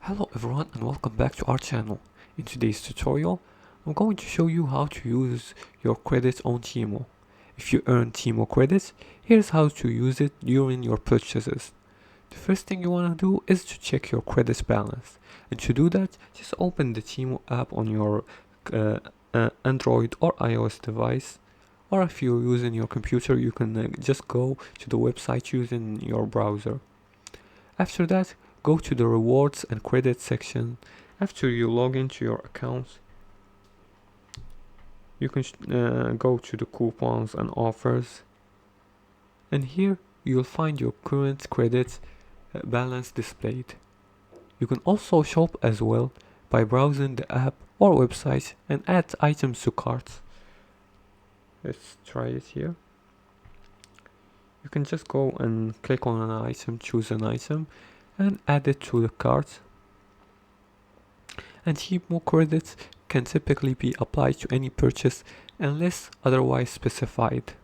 Hello everyone and welcome back to our channel. In today's tutorial, I'm going to show you how to use your credits on Temu. If you earn Temu credits, here's how to use it during your purchases. The first thing you want to do is to check your credits balance. And to do that, just open the Temu app on your Android or iOS device. Or if you're using your computer, you can just go to the website using your browser. After that, go to the rewards and credit section. After you log into your account, you can go to the coupons and offers, and here you'll find your current credit balance displayed. You can also shop as well by browsing the app or website and add items to carts. Let's try it here. You can just go and click on an item, choose an item, and add it to the cart. And Temu credits can typically be applied to any purchase unless otherwise specified.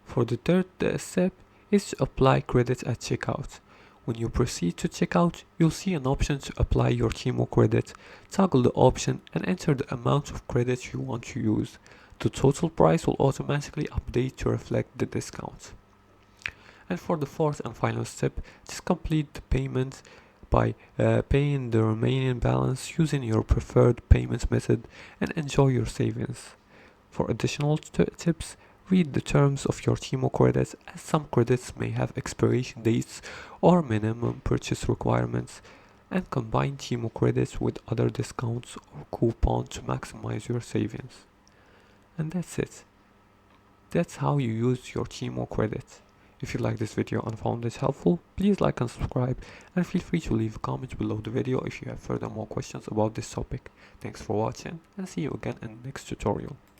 For the third step is to apply credits at checkout. When you proceed to checkout, you'll see an option to apply your Temu credit. Toggle the option and enter the amount of credits you want to use. The total price will automatically update to reflect the discount. And for the fourth and final step, just complete the payment by paying the remaining balance using your preferred payment method and enjoy your savings. For additional tips, read the terms of your Temu credits, as some credits may have expiration dates or minimum purchase requirements, and combine Temu credits with other discounts or coupons to maximize your savings. And that's it. That's how you use your Temu credits. If you like this video and found it helpful, please like and subscribe, and feel free to leave a comment below the video if you have further more questions about this topic. Thanks for watching, and see you again in the next tutorial.